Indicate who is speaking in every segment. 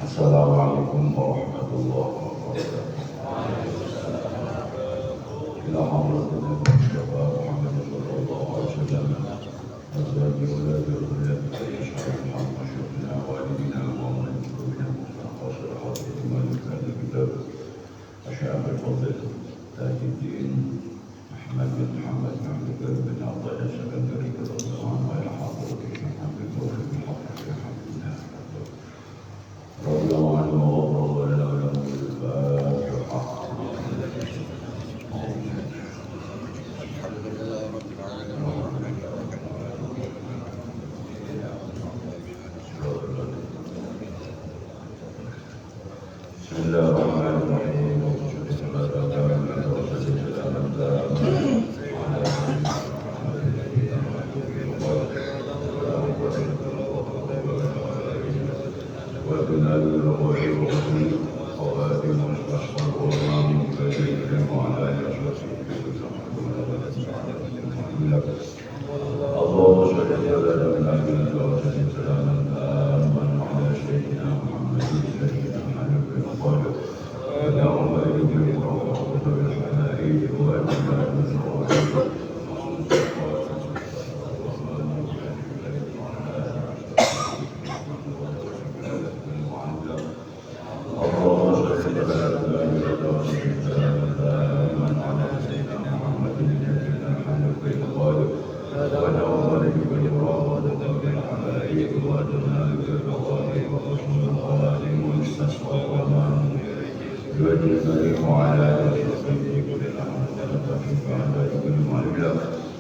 Speaker 1: Assalamualaikum warahmatullahi wabarakatuh. Ila hadratina Mustafa Muhammad sallallahu alaihi wasallam. Azwaji wa dzurriyyati syarifin masyhurina walidina wa mu'minina mustafa sallallahu alaihi kitab. Asy'ab al-fadl Tajuddin Ahmad bin Muhammad bin Abdul bin Abdullah As-Sakandari radhiyallahu anhu ila hadratin Habib Taufiq bin Alhamdulillah. Radhiyallahu anhu wa radhiyallahu anhu Bismillahirrahmanirrahim.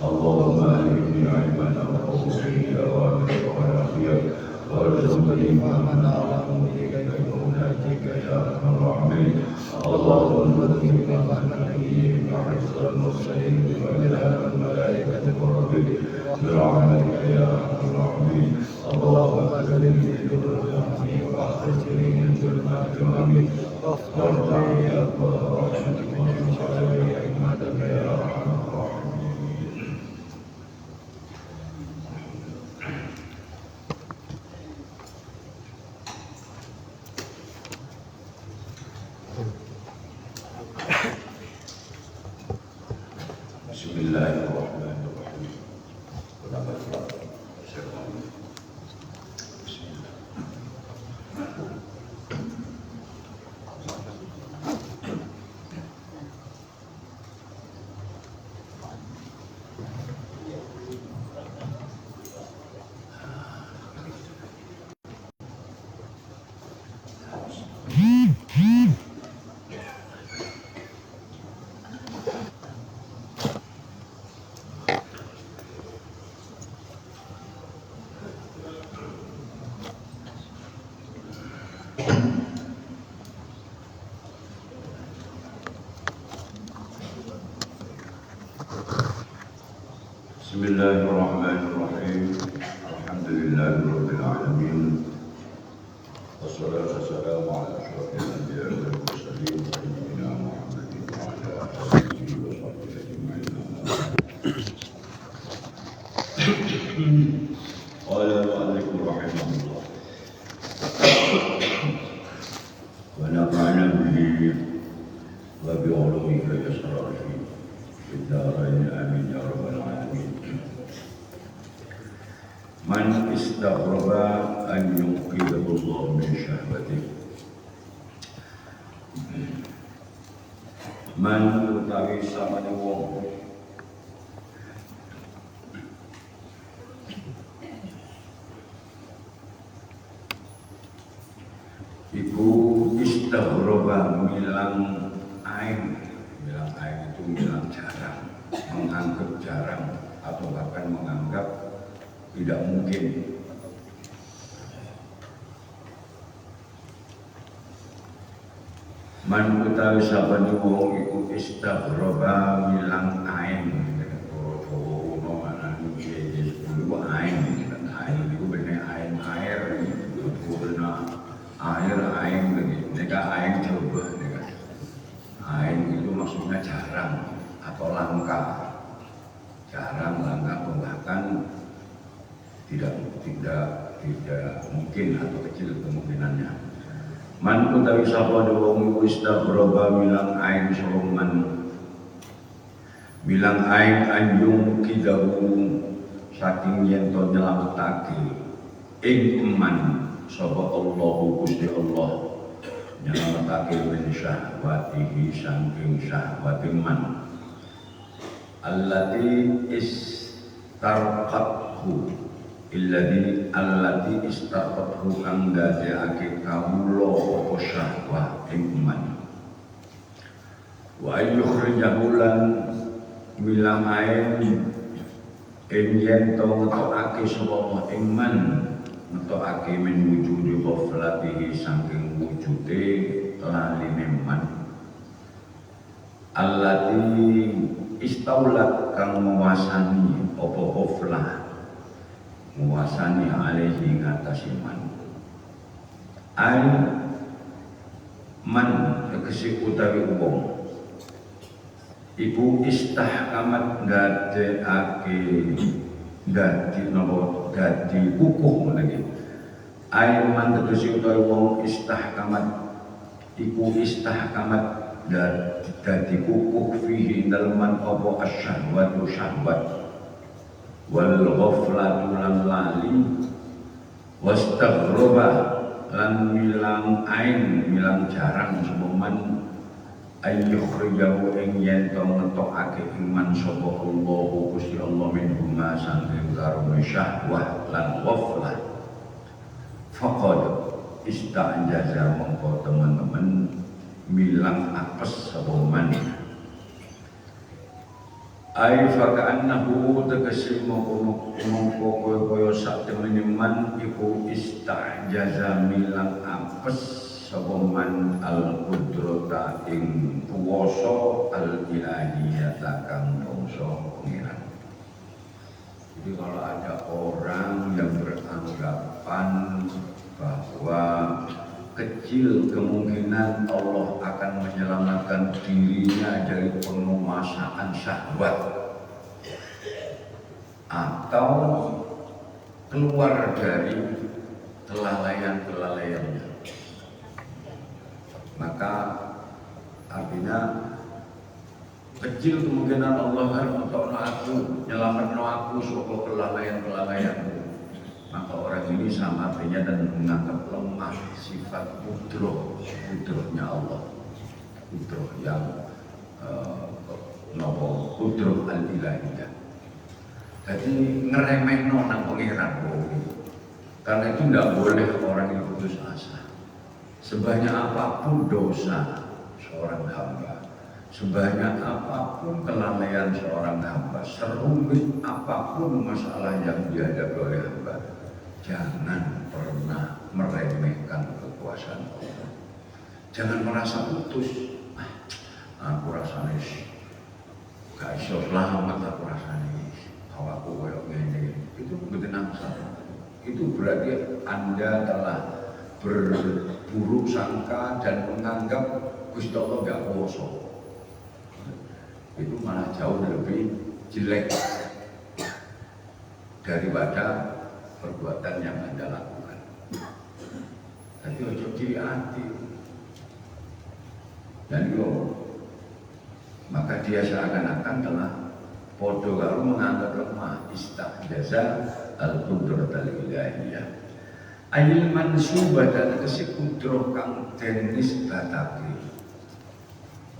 Speaker 1: اللهم أهدني علما أنفع به أوامرك ونافيك وارزقني فهما أعلم بك وناجيك يا أرحم الراحمين. اللهم ارزقني فهم النبيين وحفظ المرسلين وملء الملائكة المقربين برحمتك يا أرحم الراحمين. اللهم أكرمني بذريتي وأخرجني من ظلمات الأمن وارفعني أكبر رحمتك ومن شر حكمتك يا أرحم الراحمين. Bismillahirrahmanirrahim. Bismillahirrahmanirrahim. Alhamdulillahirabbil alamin. Wassalatu wassalamu ala asyrofil anbiya'i wal mursalin sayyidina Muhammadin wa ala alihi wa sahbihi ajma'in. Qala al-mu'allif rahimahullah. Wa nafa'ana bihi wa bi ulumika yasrafi fid dharain amin ya rabbal alamin. Man istaghraba an yuqidahu Allah min syahwati. Man utawi samane wong iku istaghraba milang ain itu milang jarang, menganggap jarang atau bahkan menganggap tidak mungkin. Man utawi sabane wong iku istaghraba milang ain, Jawa ono ana iki iku ain iku bener air itu bener air lagi neka ain coba neka ain itu maksudnya jarang atau langka, jarang langka bahkan tidak mungkin atau kecil kemungkinannya. Man utawi sapa wong istaghraba milang ain soman milang ain anjung kidahu saking yen to nyelametake ing man sapa Allahu Gusti Allah nyelametake min syahwatihi saking syahwati man allati istarqathu allati istarqathu kang dadekake kawula apa syahwah ing man wa ayyukhrijahu lan milang ain ing yen to ngetokake sapa ing man ngetokake min wujudi ghaflatihi saking wujude laline man allati istaulat kang menguasani apa ghaflah menguasani alaihi ngatasi man ai man tegese utawi wong iku istahkamat ndadekake dadi kukuh lagi ai man tegese utawi wong istahkamat iku istahkamat dadi kukuh fihi dalman apa asyahwatu syahwat wal ghaflatu lan lali wastaghraba lan milang ain milang jarang semoman ayyukhrijahu ing yen to ngetokake iman sapa Allah Gusti Allah min huma saking karone syahwah lan ghaflah faqad istajaza mongko teman-teman milang apes sapa man ai faka'annahu tegese mongko kaya sak temene man iku istajaza milang apes sapa man al qudrata ing kuwasa al ilahiyata kang bangsa pengiran. Jadi kalau ada orang yang beranggapan bahwa kecil kemungkinan Allah akan menyelamatkan dirinya dari penguasaan syahwat atau keluar dari kelalaian-kelalaiannya, maka artinya kecil kemungkinan Allah untuk aku nyelamatkan aku soal kelalaian-kelalaianku. Maka orang ini sama artinya dan menganggap lemah sifat kudrohnya Allah, kudroh yang kudroh al-ilahiyah. Jadi ngeremeh nang pengiran karena itu tidak boleh orang yang putus asa. Sebanyak apapun dosa seorang hamba, sebanyak apapun kelalaian seorang hamba, serumit apapun masalah yang dihadapi oleh hamba, jangan pernah meremehkan kekuasaan Allah. Jangan merasa putus. Aku rasanya gak iso selamat, aku rasanya aku koyok ngene. Itu betul salah. Itu berarti Anda telah berburuk sangka dan menganggap Gusti Allah gak kuasa. Itu malah jauh lebih jelek daripada perbuatan yang Anda lakukan. Jadi ojo ciri hati. Dan itu maka dia seakan-akan telah podo karo menganggap lemah istajaza al-qudrah al-ilahiyah. Ayil mansubah dan kesikudroh kang tenis batake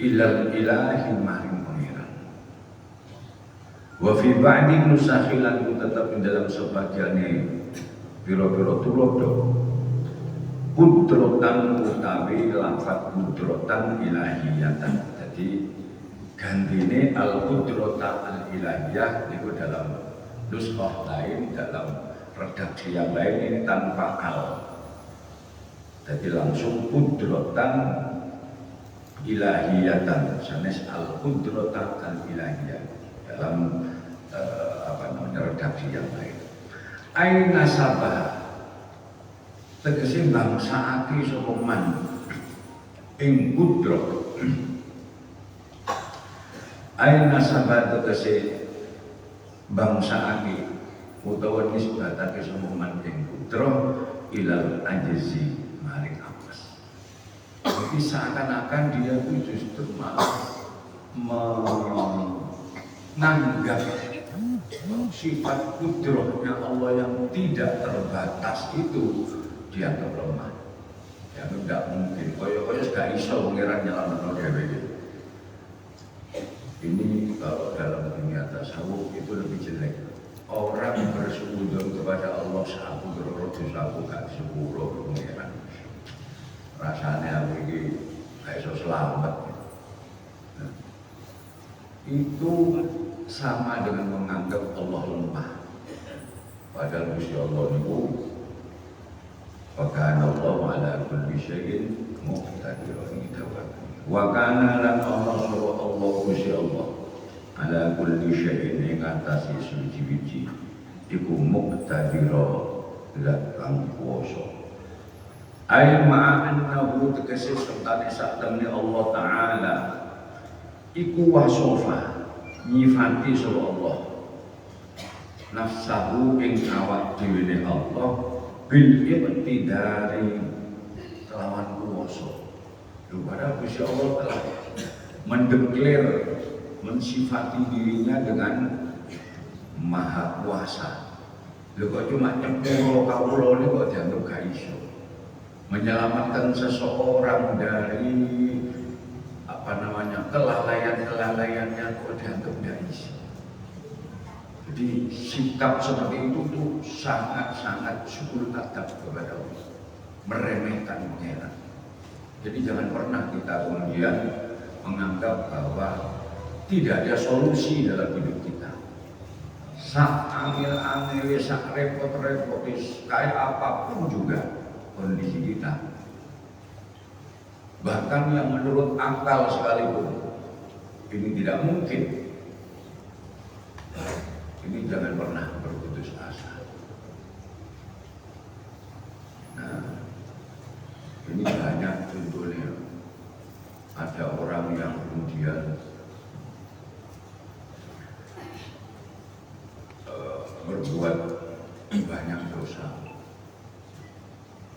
Speaker 1: ilal ilahi maring pengiran. Wa fi ba'di nusakhilan tetap dalam sebagiannya biro-biro tulodo
Speaker 2: Kudrotan utawi lafaz kudrotan ilahiyatan. Jadi gantine al kudrota al ilahiyah itu dalam nuskah lain, dalam redaksi yang lain ini tanpa al. Jadi langsung kudrotan ilahiyatan, sanes al kudrota al ilahiyah dalam redaksi yang lain. Aina sabah tegese bangsaake sapa man ing kudro. Aina sabah tegese bangsaake utawa nisbatake sapa man ing kudro ilal ajzi maring apes. Jadi seakan-akan dia itu justru malah menganggap sifat kudrohnya Allah yang tidak terbatas itu dianggap lemah. Ya tidak mungkin. Koyo-koyo gak iso pengiran nyelametno dhewe iki. Ini kalau dalam dunia tasawuf itu lebih jelek. Orang bersuudzon kepada Allah saku beroro dosaku gak sepuro pengiran. Rasanya aku iki gak iso selamat. Nah, itu sama dengan menganggap Allah lemah. Padahal Gusti Allah itu wa kana Allahu ala kulli syai'in muqtadirun. Wa kana lan Allah Gusti Allah ala kulli syai'in ing atase suci-suci iku muqtadirun zat kang kuwasa. Ai ma'annahu tegese sertane sak temne Allah taala iku wasofa nyifati sapa Allah nafsahu ing awak dhewe Allah bil iqtidari kelawan kuwasa. Padahal Gusti Allah telah mendeklar mensifati dirinya dengan maha kuasa. Lho kok cuma nyepuro kawula niku kok dianggap gak iso. Menyelamatkan seseorang dari kelalaian-kelalaiannya kok dianggap gak iso. Jadi sikap seperti itu tuh sangat-sangat syukur adab kepada Allah, meremehkan pengeran. Jadi jangan pernah kita kemudian menganggap bahwa tidak ada solusi dalam hidup kita. Sak angil-angil, sak repot-repot, kayak apapun juga kondisi kita. Bahkan yang menurut akal sekalipun ini tidak mungkin. Ini jangan pernah berputus asa. Nah, ini banyak contohnya. Ada orang yang kemudian berbuat banyak dosa,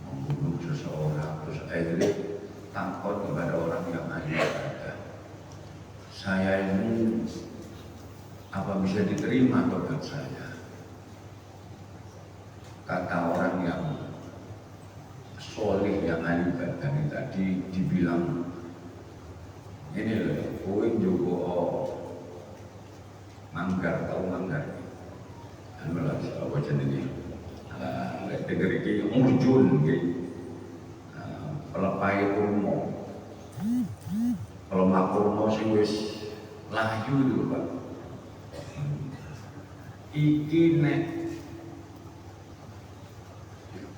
Speaker 2: membunuh seseorang, terus akhirnya takut kepada orang yang ahli ibadah. Saya ini apa bisa diterima tobat saya? Kata orang yang soleh yang ahli ibadah ini tadi dibilang, ini loh, kowe njogo manggar, tahu manggar? Anu lah, apa jenenge? Denger iki urjun iki. Pelepai kurma. Pelemah kurma sing wis layu lho, Pak. Iki nek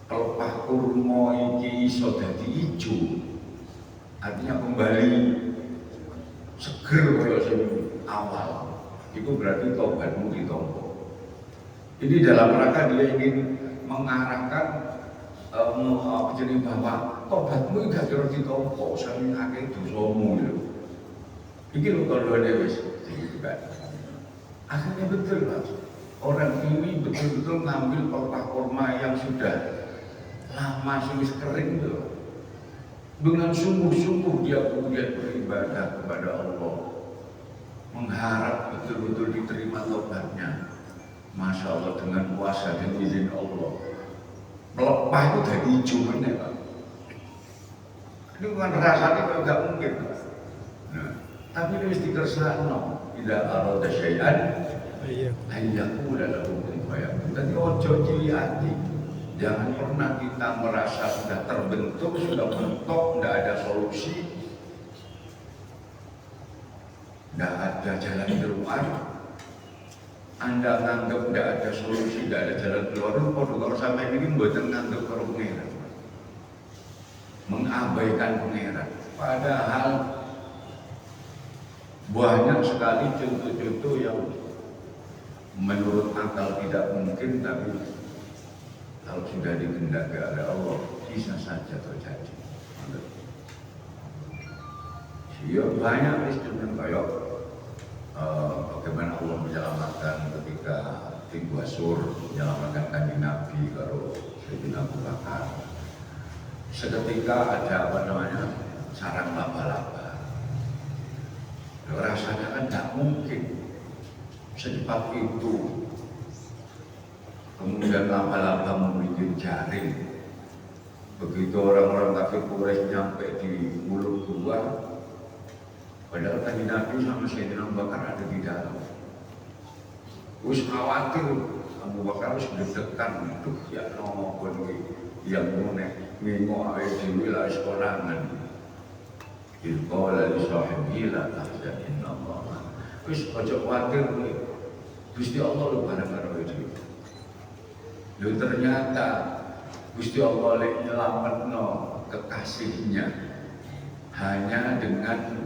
Speaker 2: pelepah kurma iki iso dadi ijo, artinya kembali seger kaya sing awal. Itu berarti tobatmu ditampa. Ini dalam rangka dia ingin mengarahkan jadi bahwa tobatmu gak kira ditampa saking akeh dosamu lho. Iki lho kandhane wis kan. Akhirnya betul Pak. Orang ini betul-betul ngambil pelepah kurma yang sudah lama sudah kering loh. Dengan sungguh-sungguh dia kemudian beribadah kepada Allah, mengharap betul-betul diterima tobatnya. Masya Allah, dengan kuasa dan izin Allah, pelepah itu dari hijau meneh Pak. Ini bukan rasanya kalau nggak mungkin Pak. Nah, tapi ini mesti kersano. Tidak arada syai'an ayyaku dalam hukum bayang. Tadi ojo cili hati. Jangan pernah kita merasa sudah terbentuk, sudah mentok, tidak ada solusi, tidak ada jalan keluar. Anda nganggap tidak ada solusi, tidak ada jalan keluar, kalau sampai ini buatan nganggap kalau pengeran, mengabaikan pengeran. Padahal banyak sekali contoh-contoh yang menurut akal tidak mungkin, tapi kalau sudah dikehendaki oleh Allah bisa saja terjadi. Ya banyak instrumen kayak bagaimana Allah menyelamatkan ketika Tibu Asur, menyelamatkan kanjeng Nabi kalau Sayyidina Abu Bakar. Seketika ada sarang laba-laba. Rasanya kan tidak mungkin secepat itu. Kemudian laba-laba membuat jaring. Begitu orang-orang kafir Quraisy nyampe di mulut gua, padahal tadi Nabi sama Sayyidina Abu Bakar ada di dalam. Wis khawatir, Abu Bakar harus deg-degan, duh ya nopo yang ngene ngingo ae dhewe la sekorangan. Qala li sahibi la tahzan innallaha. Wis aja khawatir kowe. Gusti Allah lho bareng-bareng dhewe. Lalu ternyata Gusti Allah nyelametno kekasihnya hanya dengan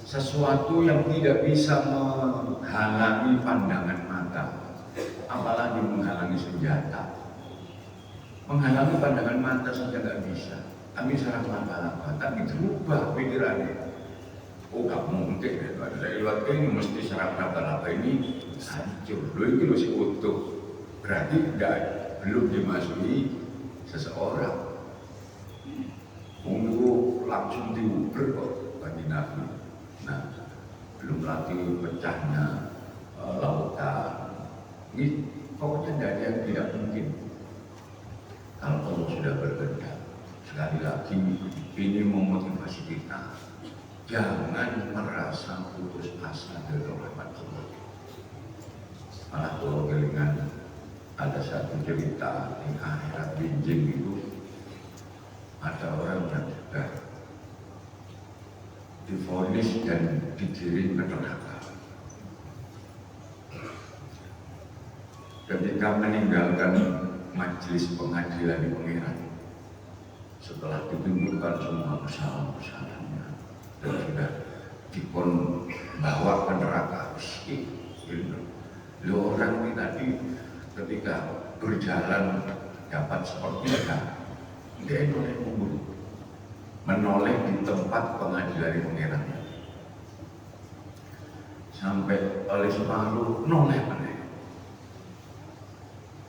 Speaker 2: sesuatu yang tidak bisa menghalangi pandangan mata, apalagi menghalangi senjata. Menghalangi pandangan mata saja nggak bisa. Kami sarang laba-laba, tapi berubah pikirannya. Oh gak mungkin, dari lewat ini mesti sarang laba-laba ini hancur. Loh ini masih utuh, berarti belum dimasuki seseorang. Munggu langsung diuber kok bagi Nabi. Nah, belum lagi pecahnya lautan. Ini pokoknya tidak ada yang tidak mungkin. Kalau Allah sudah berkehendak, sekali lagi ini memotivasi kita. Jangan merasa putus asa dari rahmat Allah. Malah kalau kelingan ada satu cerita di akhirat binjing itu, ada orang yang sudah divonis dan digiring ke neraka. Ketika meninggalkan majelis pengadilan di Pangeran, setelah ditunjukkan semua kesalahan-kesalahannya dan sudah dipun bawa ke neraka, orang ini tadi ketika berjalan dapat seperti dia menoleh membunuh, menoleh di tempat pengadilan di Pangeran sampai oleh separuh noleh menoleh.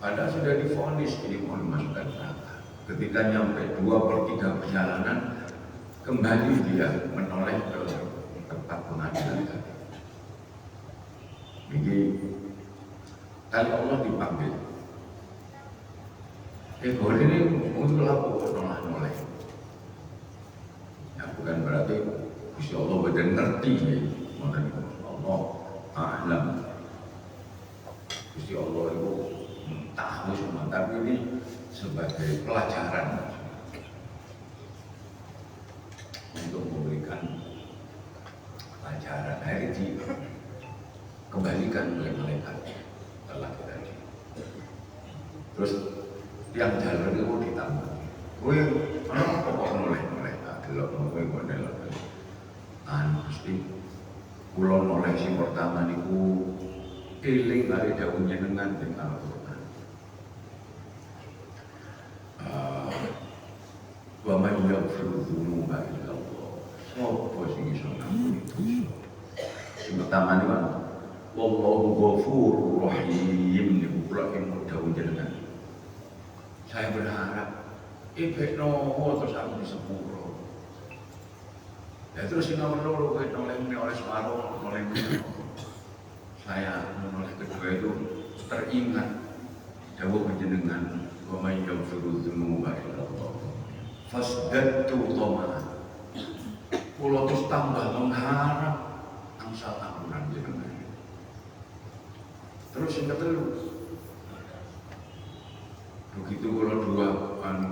Speaker 2: Padahal sudah divonis ini mau dimasukkan neraka. Ketika nyampe 2/3 perjalanan, kembali dia menoleh ke tempat pengadilan tadi. Jadi kali Allah dipanggil. Kalau ini untuk apa noleh? Ya bukan berarti Gusti Allah benar ngerti ya. Allah a'lam. Gusti Allah itu tahu semua, tapi ini sebagai pelajaran untuk memberikan pelajaran. Akhirnya dikembalikan oleh malaikat lelaki tadi. Terus yang jalan itu ditambah. Kowe ana apa noleh delok kowe kok delok. Gusti kula noleh sing pertama niku eling kali dawuh jenengan ing Al-Qur'an. Wa man yaghfiru dzunuba illa Allah. Sopo sing iso ngampuni dosa? Sing pertama niku wallahu ghafurur rahim niku kula ing dawuh jenengan. Saya berharap ibekno terus aku di sepuro. Ya terus sing nomor loro kowe noleh oleh separuh noleh. Saya menoleh kedua itu teringat dawuh panjenengan wa may yaghfiru dzunuba illa Allah. Fasdadtu tama. Kula terus tambah mengharap angsal ampunan jenengan. Terus yang kedua Begitu kula dua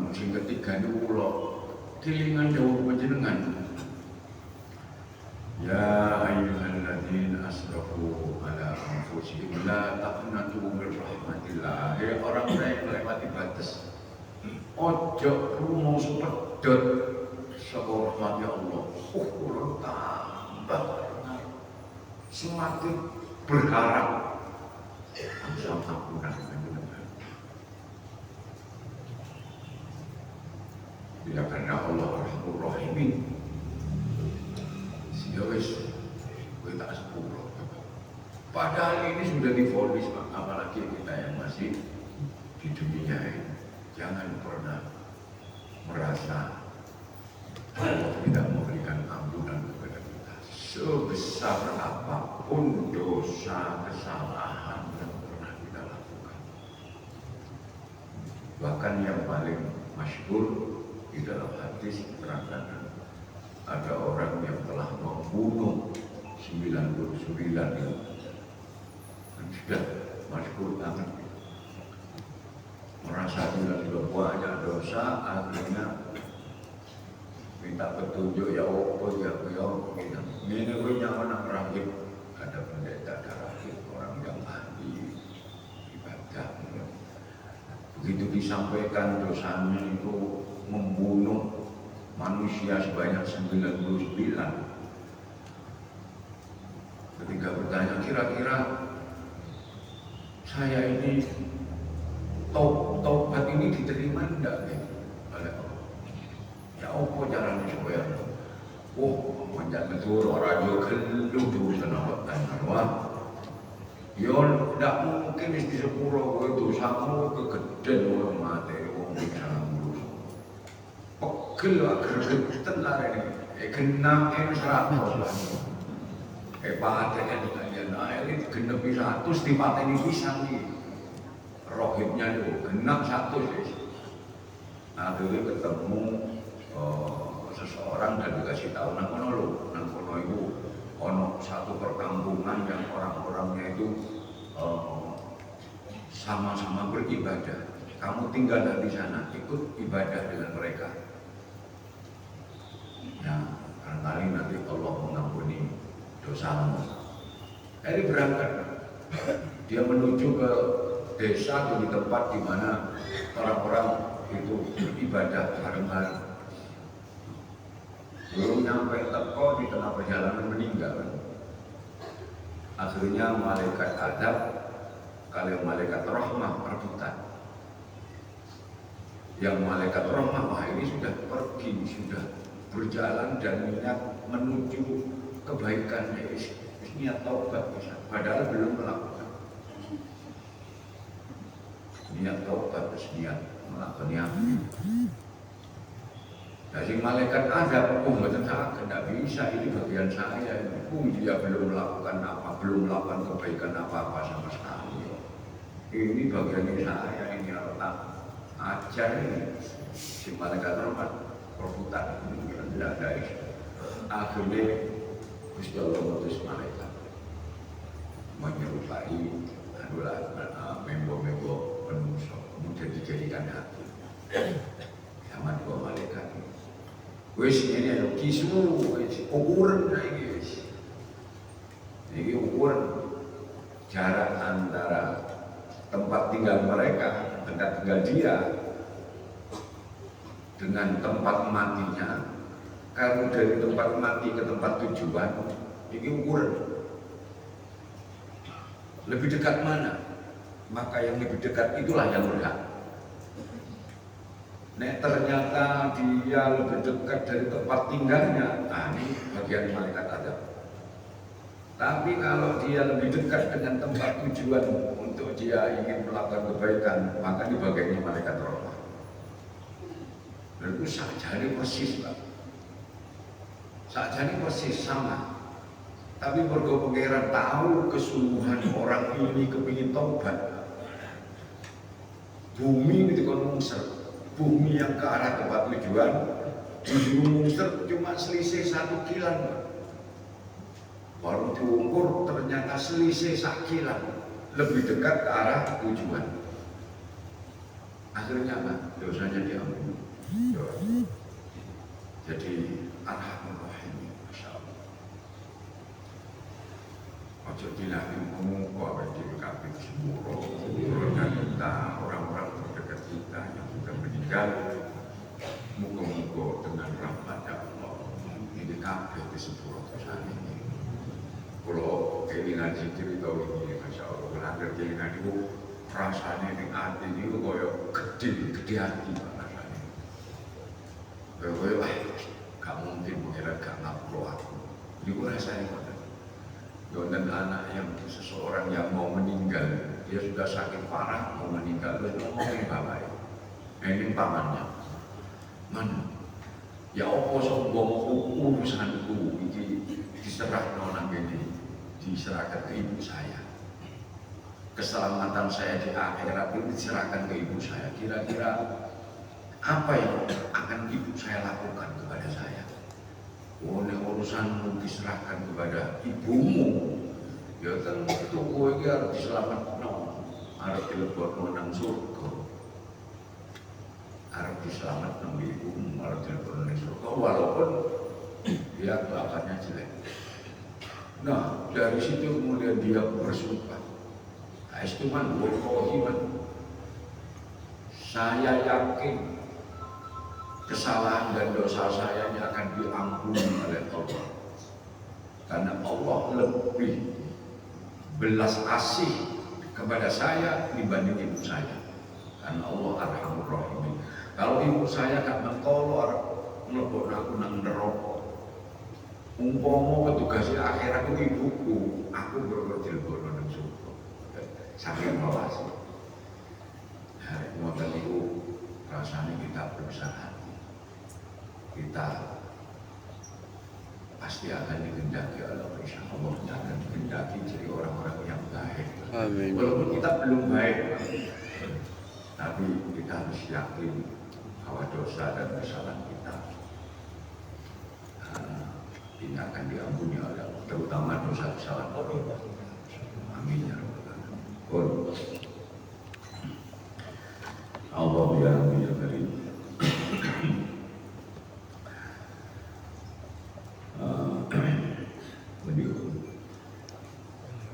Speaker 2: sing ketiga niku kula kelingan dawuh panjenengan. Ya ayyuhalladzina asrafu ala anfusihim la taqnatu min rahmatillah. Hei orang-orang yang melewati batas, ojo rumoso pedhot saka rahmat Allah. Kula tambah semakin berharap sama ampunan panjenengan. Ya karena Allah Rahmanur Rahim. Ya wis, kowe tak sepuluh. Padahal ini sudah divonis, apalagi kita yang masih di dunia ini. Jangan pernah merasa Allah tidak memberikan ampunan kepada kita. Sebesar apapun dosa kesalahan yang pernah kita lakukan. Bahkan yang paling masyhur di dalam hadis terangkan, ada orang yang telah membunuh 99 itu dan sudah masyhur banget, merasa sudah banyak dosa, akhirnya minta petunjuk ya Allah ya ini gue nyaman nak rahim, ada pendeta rahim, orang yang ahli ibadah. Begitu disampaikan dosanya itu membunuh manusia sebanyak 99. Ketika bertanya, kira-kira saya ini taubat ini diterima enggak oleh Allah? Ya apa caranya supaya menjadi betul orang yo kelu dosa nampak wah yo ndak mungkin di sepuro kowe dosamu kegeden wong mati wong bisa pegel agar geten larene genang 100 patene kalian ini genep 100 dipateni pisan iki rohibnya itu genang 100 wis. Akhirnya ketemu seseorang dan dikasih tahu nang kono itu ono satu perkampungan yang orang-orangnya itu sama-sama beribadah. Kamu tinggal di sana, ikut ibadah dengan mereka. Ya, barangkali nanti Allah mengampuni dosamu. Jadi berangkat, dia menuju ke desa atau di tempat di mana orang-orang itu beribadah bareng-bareng. Belum nyampe teko di tengah perjalanan meninggal. Akhirnya malaikat adab kalian malaikat rahmah rebutan. Yang malaikat rahmah wah ini sudah pergi, sudah berjalan dan niat menuju kebaikan, niat taubat, padahal belum melakukan. Niat taubat, niat melakukannya. Dari malaikat adab, betul saya tidak bisa, ini bagian saya. Dia belum melakukan apa, belum melakukan kebaikan apa-apa sama sekali. Ini bagian saya, ini Allah ajar ini. Si malaikat rahmat perbutan ini tidak ada. Akhirnya Gusti Allah mengutus malaikat menyerupai adalah membo-membo penungso, kemudian dijadikan hati. Sama dua malaikat ini. Wis ini ada kisu, ukuran lagi wis. Ini ukuran jarak antara tempat tinggal mereka, tempat tinggal dia, dengan tempat matinya. Kalau dari tempat mati ke tempat tujuan, ini ukuran. Lebih dekat mana? Maka yang lebih dekat itulah yang berhak. Nek ternyata dia lebih dekat dari tempat tinggalnya, nah ini bagian malaikat adab. Tapi kalau dia lebih dekat dengan tempat tujuan untuk dia ingin melakukan kebaikan, maka ini bagiannya malaikat rahmah. Dan itu sakjane persis, Pak. Sakjane persis sama. Tapi mergo pangeran tahu kesungguhan orang ini kepingin taubat. Bumi itu kon mungser. Bumi yang ke arah tempat tujuan disuruh mungser cuma selisih 1 kilan. Baru diukur ternyata selisih 1 kilan lebih dekat ke arah tujuan. Akhirnya apa? Dosanya diampuni. Jadi Arhamur Rahim, Masya Allah. Ojo dilatih ngomong kok ada di kabeh semua keluarga kita, orang-orang terdekat kita yang sudah meninggal. Muka-muka dengan rahmat Allah ini kabeh disepuro dosa ini. Kalau kelingan zikir itu ini, Masya Allah, kalau kelingan itu rasanya di hati itu kayak gede hati rasanya. Kayak gak mungkin mengira gak ngapro aku. Ini rasanya mana? Dan anak yang seseorang yang mau meninggal, dia sudah sakit parah mau meninggal, terus ngomongin bapaknya, ini pamannya, mana? Ya apa sombong urusanku ini diserah nona ini, diserahkan ke ibu saya. Keselamatan saya di akhirat itu diserahkan ke ibu saya. Kira-kira apa yang akan ibu saya lakukan kepada saya? Oleh urusanmu diserahkan kepada ibumu, ya tentu kowe iki harus diselamatkan, harus dilebokno nang surga, harus diselamatkan ibumu, harus dilebokno nang surga, walaupun dia kelakuannya jelek. Nah dari situ kemudian dia bersumpah, Aistuman wallahi saya yakin kesalahan dan dosa saya akan diampuni oleh Allah, karena Allah lebih belas kasih kepada saya dibanding ibu saya, karena Allah Arhamur Rahim. Kalau ibu saya gak mengkolor mlebokno aku nang neraka, umpama petugas akhirat itu ibuku, aku berkecil dilebokno nang surga. Saking mawasi. Nah, ngoten niku rasane kita berusaha. Kita pasti akan dikehendaki oleh Insya Allah, akan dikehendaki jadi orang-orang yang baik. Amin. Walaupun kita belum baik, tapi kita harus yakin bahwa dosa dan kesalahan kita ini akan diampuni oleh Allah, terutama dosa kesalahan Allah. Amin ya rabbal alamin. Allah ya Rabbi ya Karim.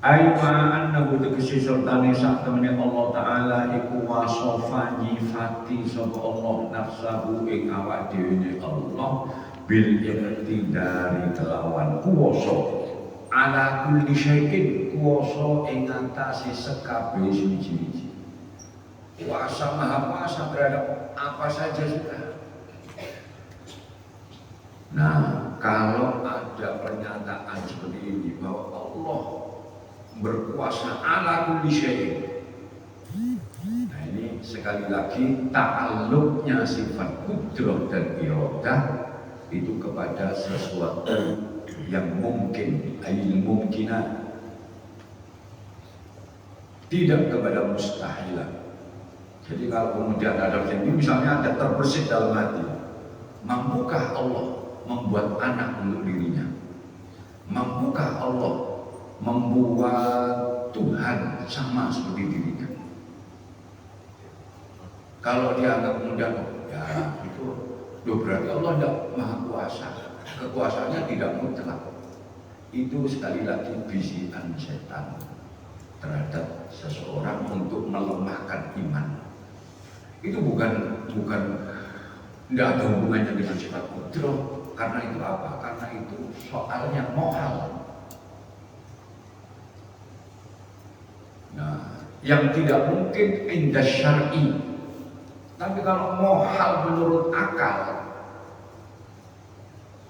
Speaker 2: Aima annahu tegesi sertane sak temene Allah Ta'ala iku wasofa nyifati sapa Allah nafsahu ing awak dhewe Allah bil iqtidari kelawan kuwasa ala kulli syai'in, kuwasa ing atase sekabeh suci-suci. Kuasa Maha Kuasa terhadap apa saja sudah. Nah, kalau ada pernyataan seperti ini bahwa Allah berkuasa ala kulli syai'in, nah ini sekali lagi ta'alluqnya sifat qudrah dan iradah itu kepada sesuatu yang mungkin, ayil mungkinat, tidak kepada mustahilah. Jadi kalau kemudian ada ini misalnya ada terbersit dalam hati, mampukah Allah membuat anak untuk dirinya? Mampukah Allah membuat Tuhan sama seperti dirinya? Kalau dianggap kemudian ya itu berarti Allah tidak maha kuasa, kekuasaannya tidak mutlak. Itu sekali lagi bisikan setan terhadap seseorang untuk melemahkan iman. Itu bukan tidak ada hubungannya dengan sifat qudrah. Karena itu apa? Karena itu soalnya mohal. Nah, yang tidak mungkin indah syar'i. Tapi kalau mohal menurut akal,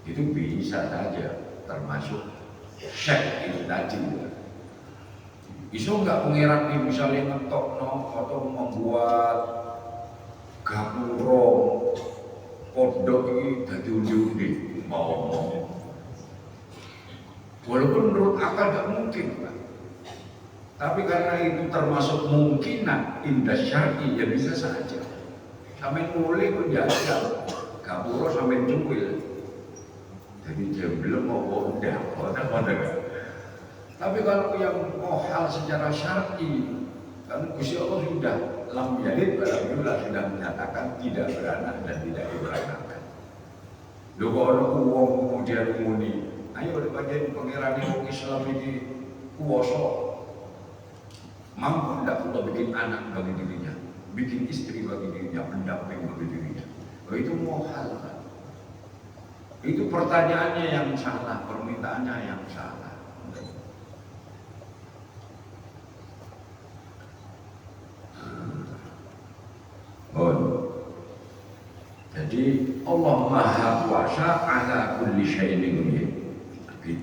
Speaker 2: itu bisa saja termasuk syek itu tadi. Iso nggak pengiran ini misalnya ngetok atau membuat gapuro kodok ini dari undi-undi mau. Walaupun menurut akal nggak mungkin, Pak. Tapi karena itu termasuk mungkinan indah syar'i, ya bisa saja. Sampai mulai pun jajal, gapuro sampai cukuil. Jadi dia belum mau udah, tapi kalau yang mohal secara syar'i, kan Gusti Allah sudah lam yalid walam yulad sudah menyatakan tidak beranak dan tidak diberanakan. Lho kok ana wong kemudian muni, ayo pancen pangeran wong Islam iki kuwasa. Mampu tidak Allah bikin anak bagi dirinya, bikin istri bagi dirinya, pendamping bagi dirinya. Oh, itu mohal kan? Itu pertanyaannya yang salah, permintaannya yang salah. Jadi Allah Maha Kuasa ala kulli syai'in qadir.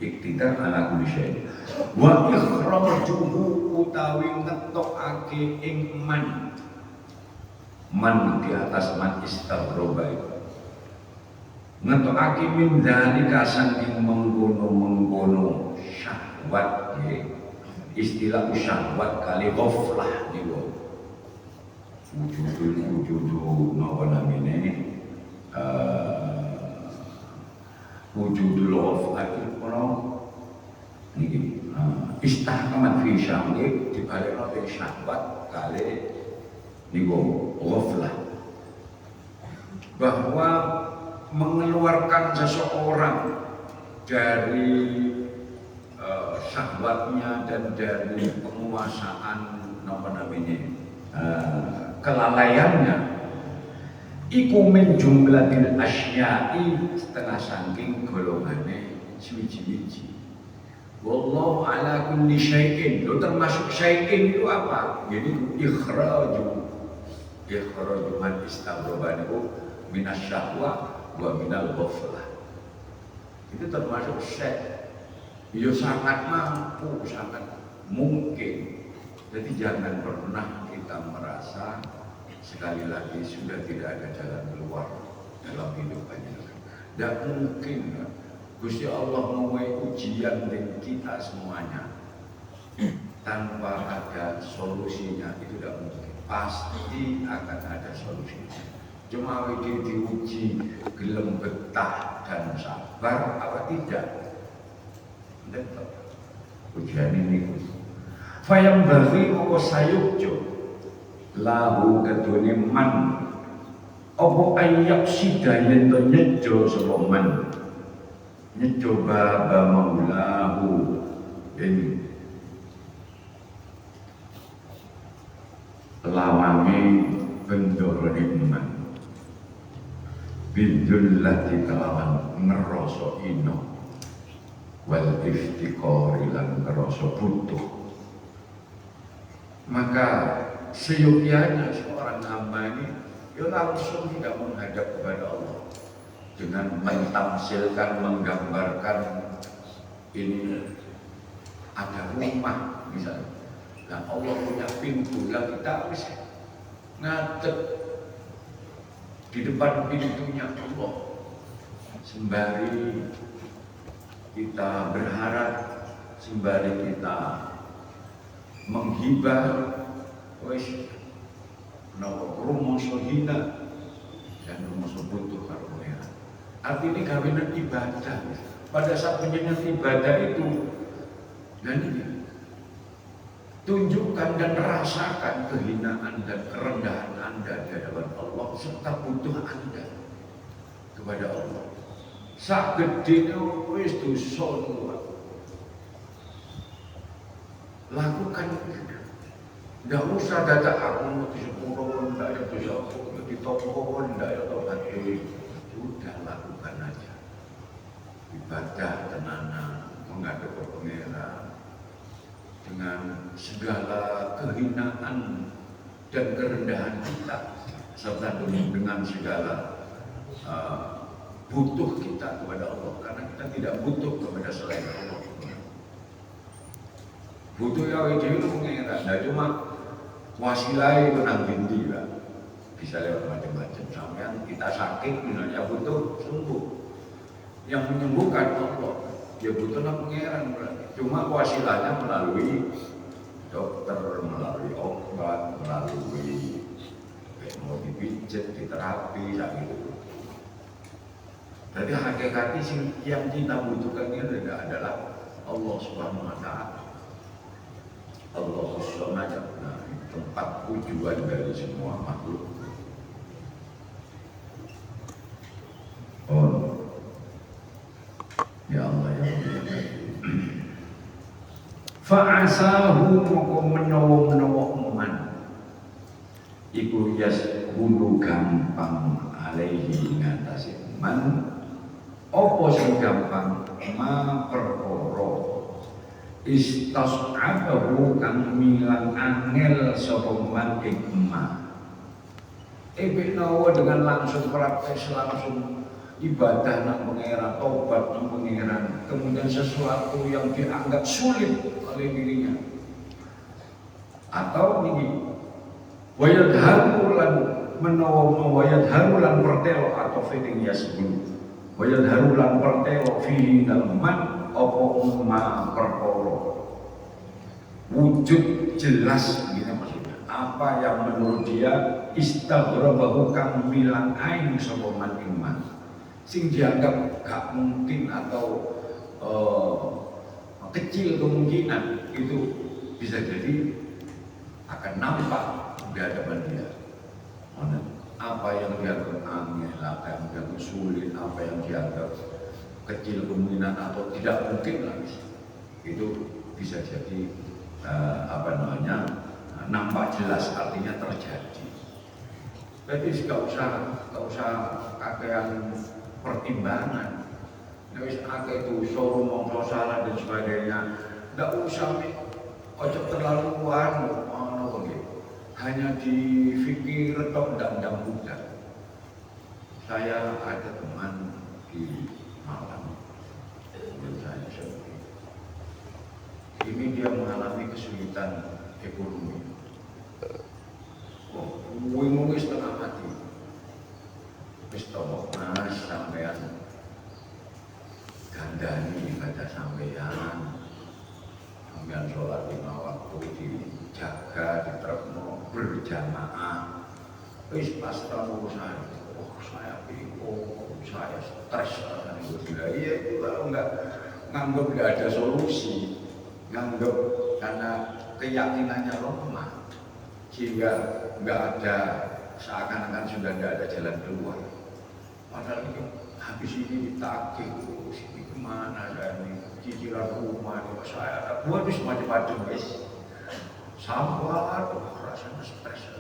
Speaker 2: Iktidar ala kulli syai'in. Wa ikhrajuhu utawi ngetokake ing man di atas man istabroba. Ngetokake min dzalika saking mengkono-mengkono syahwat nggih. Istilah syahwat kali ghaflah niku. Wujudul napa namine wujudul ghaflah itu niki istahkamat fi syahwat dibalekno ing syahwat kali niku ghaflah bahwa mengeluarkan seseorang dari syahwatnya dan dari penguasaan napa namanya kelalaiannya iku min jumlatil asya'i setengah saking golongane suci-suci. Wallahu ala kulli syai'in. Lo termasuk syai'in itu apa? Jadi ikhraju man istabrobanku minas syahwa wa minal ghaflah. Itu termasuk syai'. Ya sangat mampu, sangat mungkin. Jadi jangan pernah kita merasa sekali lagi sudah tidak ada jalan keluar dalam hidup ini. Tidak mungkin. Gusti Allah memulai ujian dengan kita semuanya tanpa ada solusinya, itu tidak mungkin. Pasti akan ada solusinya. Cuma diuji gelem betah dan sabar apa tidak? Tidak. Ujian ini. Fayam bagi moko sayukjo lahu kedune man opo ayak sidayen to nyejo sapa man nyejo baba maulahu ini lawange bendorone man bidullati kelawan ngeroso ino wal iftiqari lan ngeroso butuh. Maka seyogianya seorang hamba ini ya langsung tidak menghadap kepada Allah dengan mentamsilkan, menggambarkan ini ada rumah misalnya. Nah Allah punya pintu, lah kita harus ngadep di depan pintunya Allah sembari kita berharap, sembari kita menghibah wis napa rumoso hina dan rumoso butuh karo pangeran. Artinya kawinan ibadah. Pada saat penjenengan ibadah itu dan ini tunjukkan dan rasakan kehinaan dan kerendahan Anda di hadapan Allah serta butuh Anda kepada Allah. Sak gedene wis dosa lakukan itu. Tidak usah datang aku mau di sepuluh, tidak ya di sepuluh, di toko, tidak ya tobat. Sudah lakukan aja. Ibadah tenanan, menghadap pangeran dengan segala kehinaan dan kerendahan kita, serta dengan segala butuh kita kepada Allah, karena kita tidak butuh kepada selain Allah. Butuh ya itu pengeran, tidak cuma wasilah menang bindi lah. Bisa lewat macam-macam. Sampai kita sakit misalnya butuh sembuh. Yang menyembuhkan Allah, dia butuh pengeran berarti. Cuma wasilahnya melalui dokter, melalui obat, melalui mau dipijat, diterapi, gitu. Jadi hakikatnya yang kita butuhkan ini adalah Allah Subhanahu Wa Taala. Allah Subhanahu Wa Taala. tempat tujuan dari semua makhluk. Oh, ya Allah ya Allah. Fa'asahu moko menawa-menawa man iku yas hulu gampang alaihi ngatasi man apa sing gampang ma perkara istas'abahu kang milang angel sapa man ing ma dengan langsung praktek langsung ibadah nang pangeran, tobat nang pangeran, kemudian sesuatu yang dianggap sulit oleh dirinya, atau ini wayadharulan menawa wayadharulan pertelo atau feeling yasbun wayadharulan pertelo fi dalman opo ma perkara wujud jelas gitu maksudnya, apa yang menurut dia istaghrabahu kang milang ain sapa man iman sing dianggap gak mungkin atau kecil kemungkinan itu bisa jadi akan nampak di hadapan dia. Apa yang dianggap angin, apa yang dianggap sulit, apa yang dianggap kecil kemungkinan atau tidak mungkin lagi itu bisa jadi nampak jelas, artinya terjadi. Jadi gak usah kakean pertimbangan, wis akeh dosa mongso salah dan sebagainya, nggak usah ojo terlaluan hanya dipikir tok ndang budak. Saya ada teman di Malang, saya seperti ini, dia mengalami kesulitan ekonomi, bingung setengah mati. Wis tolong mas sampean gandani ibadah sampean sholat 5 waktu dijaga, diterapno berjamaah. Wis pas urusan, saya bingung, saya stres iya itu kalau nganggap nggak ada solusi, nganggap karena keyakinannya lemah sehingga nggak ada, seakan-akan sudah nggak ada jalan keluar. Padahal ini habis ini ditagih terus, ini kemana saya ini, cicilan rumah ini saya buat macam-macam guys, sampah tuh rasanya stres.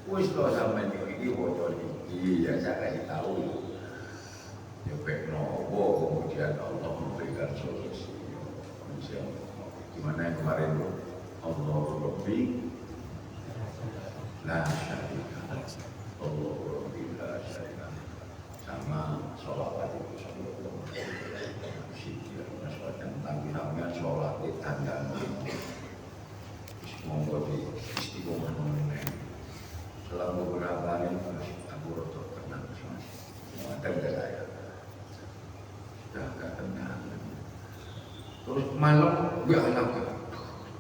Speaker 2: Wis lo sampai ini bocor ini, ya saya kasih tahu. Nyepek nopo, kemudian Allah memberikan solusi. Gimana yang kemarin Allah lebih la syarika Allah lebih la syarika sama sholawat itu sallallahu alaihi wasallam sholat di tangga monggo di istiqomah selama beberapa hari aku rotok tenang semua tangga saya sudah agak tenang. Terus malam gue anak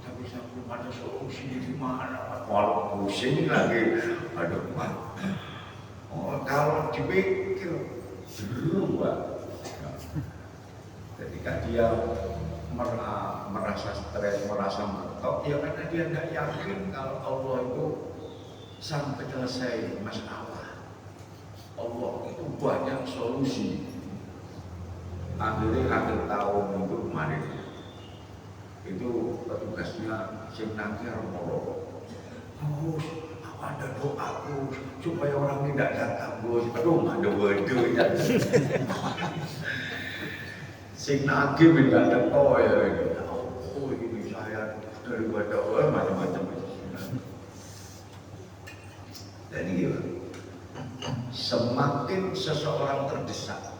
Speaker 2: tapi saya belum ada solusi di mana, walau pusing lagi, aduh mah. Oh, kalau dipikir berubah. Ketika dia merasa stres, merasa mentok, ya karena dia tidak yakin kalau Allah itu sampai selesai masalah. Allah itu banyak solusi. Akhirnya akhir tahun itu kemarin itu petugasnya sing nangkir moro. Gus, ada doaku supaya orang tidak datang, Gus. Aduh, ada waduhnya. Sing nagih tidak ada ya ini. Oh, ini saya daripada orang macam-macam. Dan ini semakin seseorang terdesak,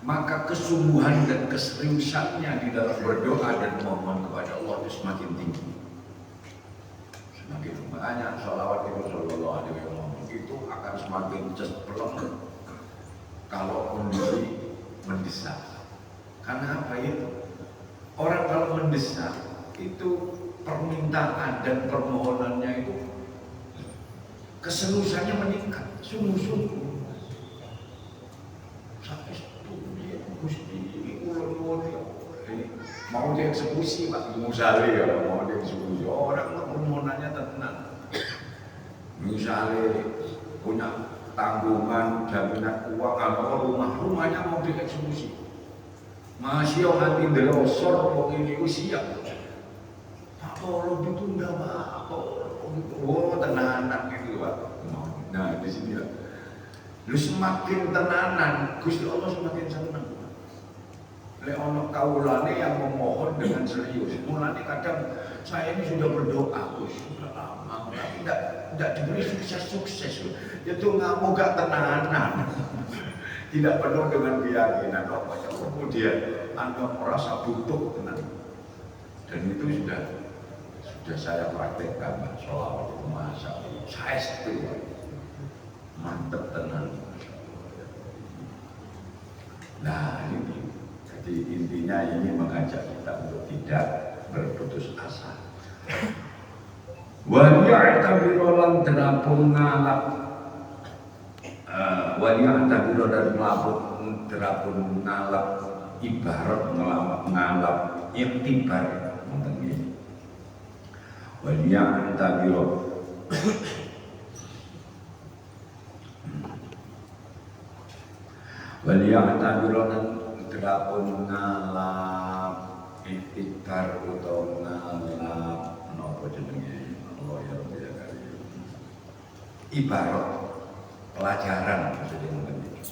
Speaker 2: maka kesungguhan dan keseriusannya di dalam berdoa dan memohon kepada Allah itu semakin tinggi. Semakin makanya sholawat itu sallallahu alaihi wasallam itu akan semakin cepat kalau kondisi mendesak. Karena apa itu? Orang kalau mendesak itu permintaan dan permohonannya itu keseriusannya meningkat, sungguh-sungguh. Mau dieksekusi Pak Musali ya, mau dieksekusi orang mau misalnya punya tanggungan jaminan uang atau rumahnya mau dieksekusi, masih nanti delosor wong ini siap. Pak tolong ditunda Pak, oh tenanan gitu Pak. Nah di sini lah, lu semakin tenanan, Gusti Allah semakin senang. Lek ono kaulane yang memohon dengan serius. Mulane kadang saya ini sudah berdoa, sudah lama, tapi tidak diberi sukses. Itu nggak gak tenanan, tidak penuh dengan keyakinan. Pokoknya kemudian Anda merasa butuh tenang, dan itu sudah saya praktekkan. Pak Sholawat itu masa saya setuju, mantep tenang. Nah ini. Jadi intinya ini mengajak kita untuk tidak berputus asa. Wa ya'tabiru lan terapun ngalap wa ya'tabiru dan terapun ngalap ibarat ngalap iktibar ngoten iki. Wa ya'tabiru wa ya'tabiru terapun ngalap iktibar utawa ngalap napa jenenge lawyer ya kali ibarat pelajaran maksudnya ngoten iki.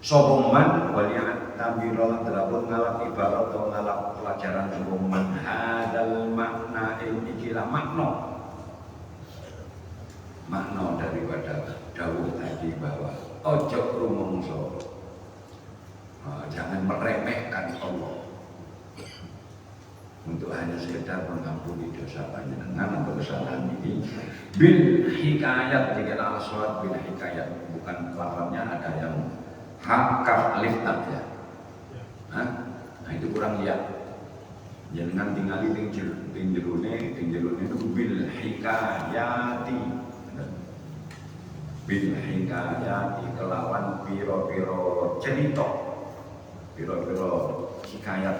Speaker 2: Sapa man wali'at tabira terapun ngalap ibarat utawa ngalap pelajaran sapa man hadal makna ikilah makna daripada dawuh tadi bahwa ojo rumangsa. Jangan meremehkan Allah untuk hanya sekedar mengampuni dosa panjenengan atau kesalahan ini bil hikayat jika al-aswad bil hikayat, bukan lafaznya ada yang hakaf alif ya. Nah itu kurang lihat. Jangan tinggali tingjerune itu bil hikayati kelawan piro-piro cerita, piro-piro hikayat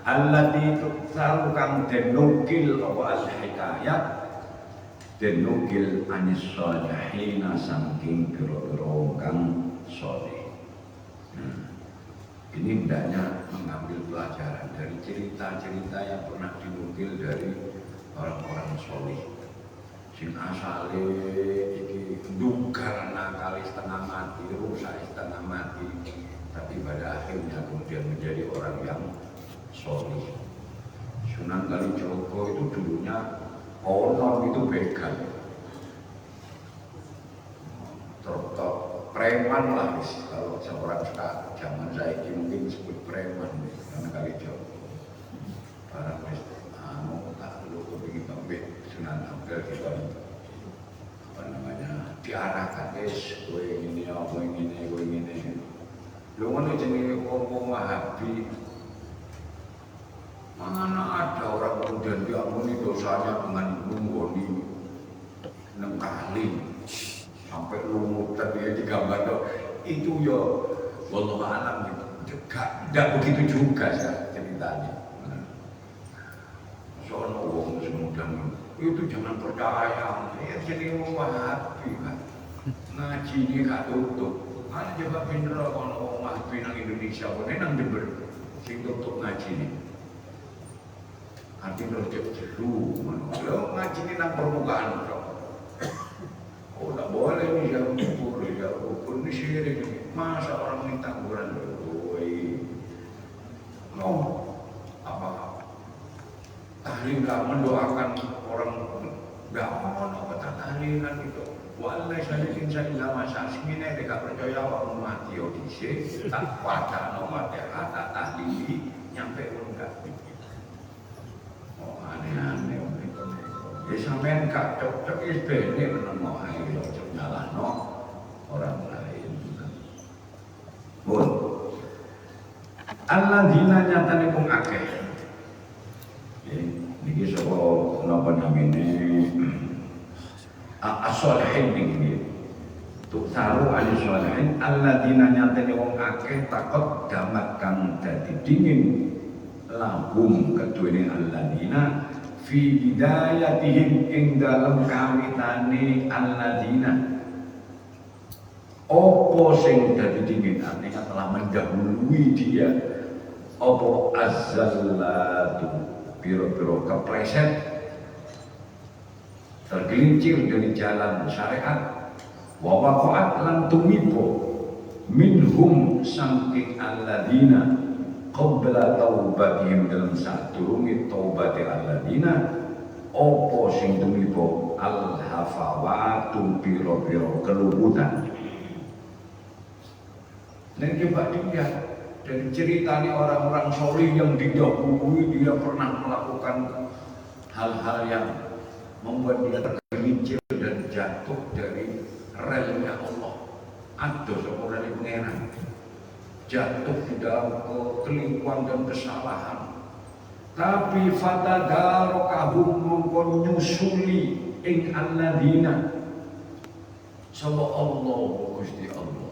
Speaker 2: allati tuksaru kang denukil apa al-hikayat denukil anis solihina saking piro-piro kang solih. Ini hendaknya mengambil pelajaran dari cerita-cerita yang pernah dinukil dari orang-orang solih. Sing asale iki dugar nakali setengah mati, rusak setengah mati, tapi pada akhirnya kemudian menjadi orang yang solih. Sunan Kalijogo itu dulunya konon itu begal, tertok preman lah kalau seorang zaman saya ini mungkin disebut preman Sunan Kalijogo. Para mau tak perlu kepingin pembek Sunan Ampel kita apa namanya diarahkan gue ini apa ini lu mana jenis wong Wahabi mana ada orang kemudian diampuni dosanya dengan menggoni 6 kali sampai lumutan dia digambar itu ya wallahu alam gitu. Tidak begitu juga ceritanya. Soalnya wong semudah itu jangan percaya, ya jadi Wahabi kan. Ngaji ini gak tutup. Mana coba bener kalau Wahabi nang Indonesia, ini nang Jember, sing tutup ngaji ini. Artinya rojek jelu, lo ngaji ini nang permukaan dong. Oh tak boleh nih ya ukur ini syirik. Masa orang minta kuburan no apa tahlil gak mendoakan orang gak mau apa tahlilan itu. Walai salikin sa'ilah masa asmine mereka percaya orang mati odise tak baca nomor ya tak tahlili nyampe enggak. Oh aneh-aneh ya sampean gak cocok ini menemu ayo cocok nyalahno orang lain. Pun alladzina nyatane pun akeh. Niki sapa napa namine as-sholihin niki. Tuksaru al-sholihin alladzina nyatane wong akeh takut damat kang dadi dingin lahum keduene alladzina fi hidayatihim ing dalem kawitane alladzina opo sing dadi dinginane telah mendahului dia opo azzallatu piro-piro kepleset tergelincir dari jalan syariat wa waqa'at lan tumibo minhum sangking alladzina qabla taubatihim dalam sadurunge taubati alladzina opo sing tumibo al-hafawatu piro-piro kelumutan. Dan coba dilihat dari ceritanya orang-orang soleh yang didahului dia pernah melakukan hal-hal yang membuat dia tergelincir dan jatuh dari relnya Allah. Ada seorang yang pengeran jatuh di dalam kekeliruan dan kesalahan. Tapi fatadarokahum mongkon nyusuli ing alladzina sama Allah Gusti Allah.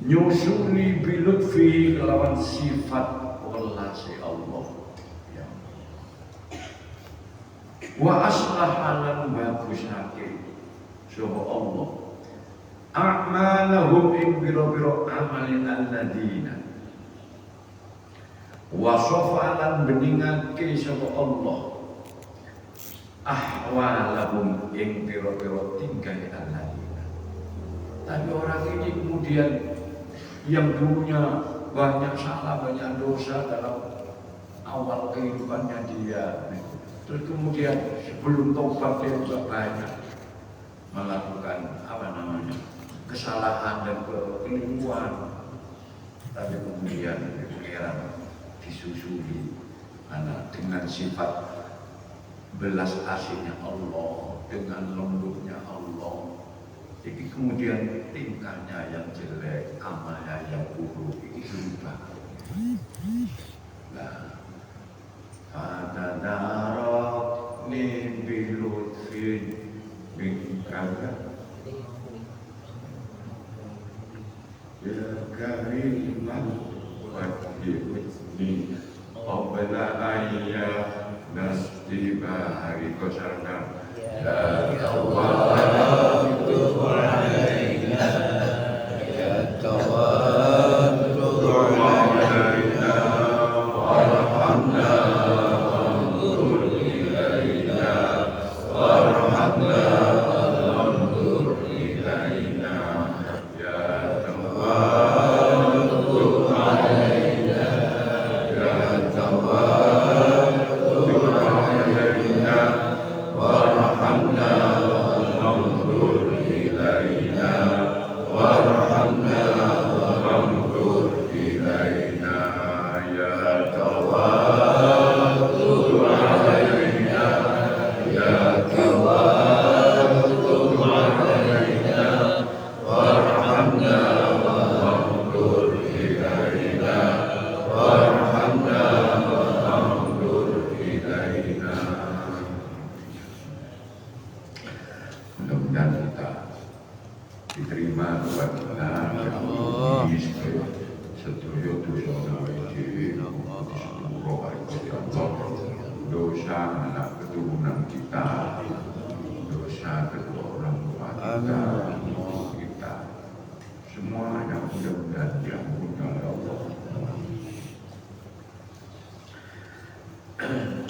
Speaker 2: Nyusuli bilutfi kelawan sifat welase Allah ya. Wa aslahalan bagusake sapa Allah a'malahum ing biro-biro amalin alladzina wa sofalan beningake sapa Allah ahwalahum ing biro-biro tinggal alladzina. Tapi orang ini kemudian yang dulunya banyak salah, banyak dosa dalam awal kehidupannya dia, terus kemudian sebelum tobat dia juga banyak melakukan kesalahan dan kekeliruan, tapi kemudian pengiran disusuli dengan sifat belas kasihnya Allah, dengan lembutnya Allah. Jadi kemudian tingkahnya yang jelek, amalnya yang buruk ini berubah. Nah, fatadarok min bilutfin bingkaga ya kariman wajibni qabla ayya nastibahari kosarna ya Allah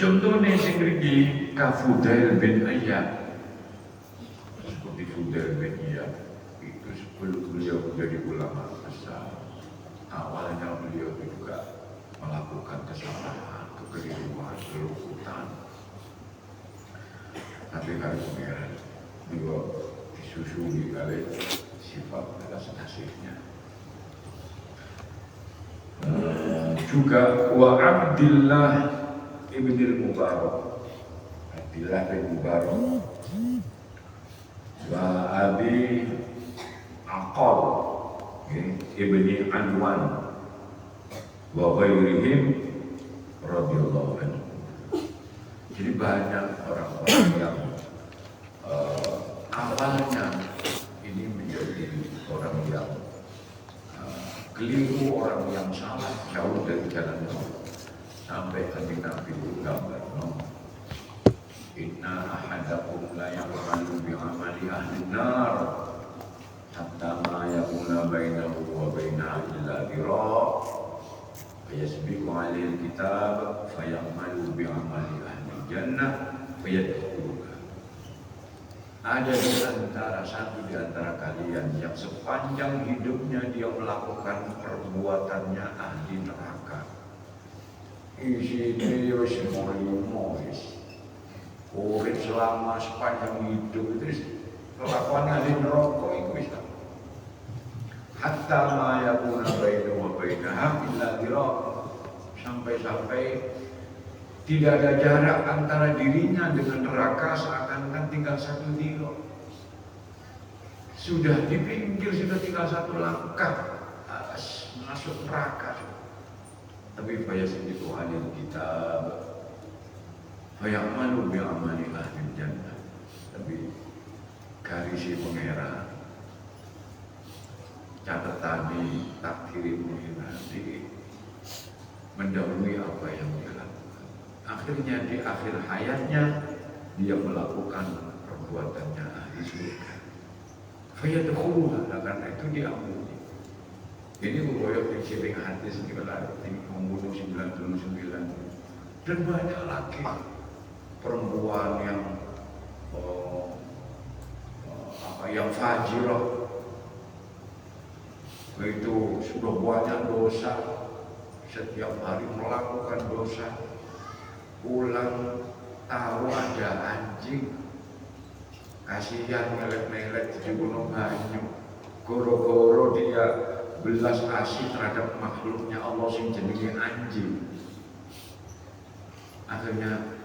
Speaker 2: contohnya sing mriki ka Fudail bin Iyad. Seperti Fudail bin Iyad itu sebelum beliau menjadi ulama besar, awalnya beliau juga melakukan kesalahan, kekeliruan, keluputan. Tapi kali pengeran beliau disusuli oleh sifat belas kasihnya. Juga wa Abdillah Ibnil Mubarak, Abdillah bin Mubarak, wa Abi Aqal Ibni Anwan, wa ghairihim radhiyallahu anhu. Jadi banyak orang-orang yang awalnya ini menjadi orang yang keliru, orang yang salah, jauh dari jalan Allah. Sampai tadi Nabi itu gambar inna ahadakum la ya'malu bi'amali ahli nar hatta ma yakuna bainahu wa bainaha illa dhira' fayasbiqu 'alaihi al-kitab fayamalu bi'amali ahli jannah fayadkhuluha. Ada di antara satu di antara kalian yang sepanjang hidupnya dia melakukan perbuatannya ahli neraka. Isine wis mulimo wis. Urip selama sepanjang hidup itu kelakuan ahli neraka itu bisa. Hatta ma yakuna bainahu wa bainaha illa dhira', sampai-sampai tidak ada jarak antara dirinya dengan neraka seakan-akan tinggal satu dhira'. Sudah di pinggir, sudah tinggal satu langkah masuk neraka. Tapi fayasbiqu 'alaihi kitab fayamalu bi'amali ahli jannah. Tapi garisi pengira catatan di takdir pengira mendahului apa yang dia lakukan. Akhirnya di akhir hayatnya dia melakukan perbuatannya ahli surga. Fayadkhuluha, karena itu diampuni. Ini koyok yang sering hati segala membunuh 99 dan banyak lagi perempuan yang yang fajirah itu sudah banyak dosa, setiap hari melakukan dosa, pulang tahu ada anjing, kasihan melet-melet di gunung banyu, goro-goro dia belas kasih terhadap makhluknya Allah sing jenenge anjing. Akhirnya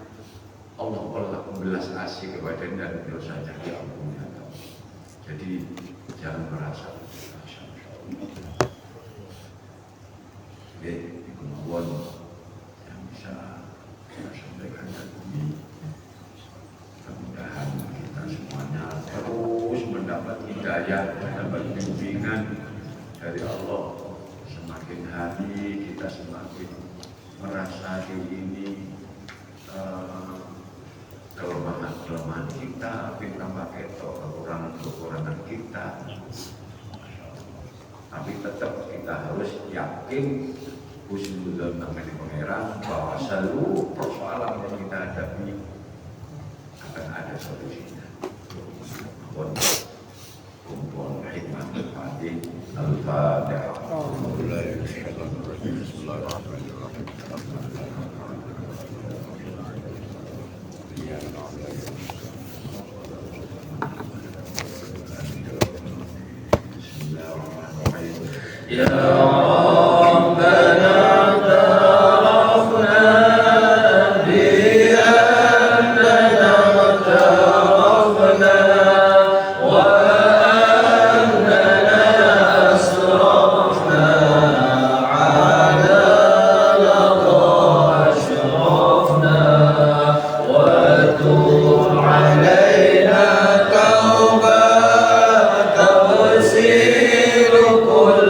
Speaker 2: Allah belas kasih kepada dan dosanya diampuni. Jadi jangan merasa kemauan yang bisa saya sampaikan hari ini. Mudah-mudahan kita semuanya terus mendapat hidayah, mendapat bimbingan dari Allah. Semakin hari kita semakin merasa diri ini kelemahan kita, tambah kekurangan kita. Tapi tetap kita harus yakin husnuzon namanya pangeran bahwa seluruh persoalan yang kita hadapi akan ada solusinya. Kumpul hikmah al-fatih al-fatihah. Ya Rabbana ta'arafna bi annana ta'arafna wa annana asrafna ala laqad ashrafna wa tub alaina tawbatan tawsil kull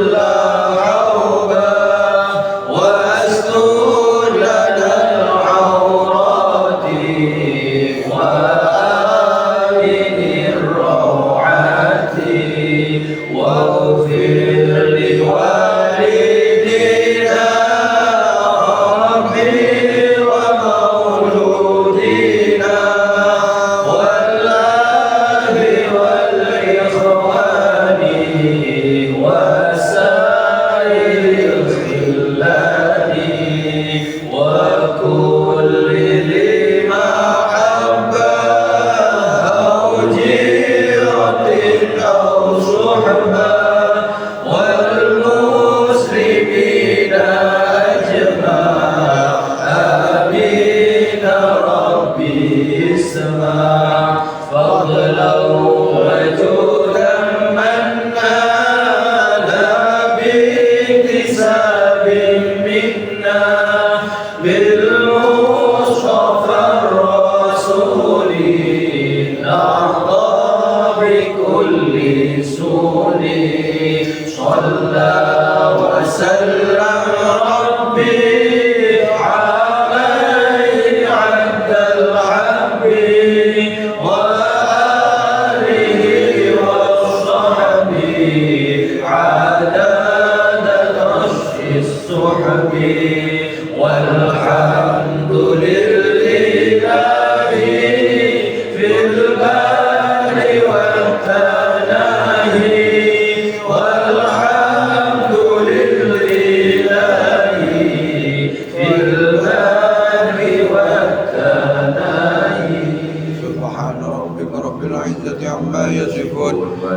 Speaker 2: ربي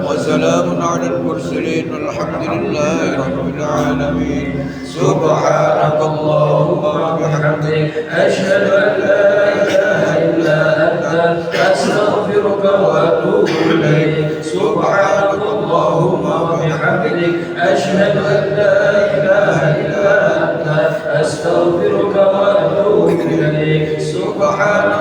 Speaker 3: وسلام على المرسلين والحمد لله رب العالمين. سبحانك اللهم وبحمدك أشهد أن لا إله إلا أنت أستغفرك وأتوب إليك. سبحانك اللهم وبحمدك أشهد أن لا إله إلا أنت أستغفرك وأتوب إليك. سبحان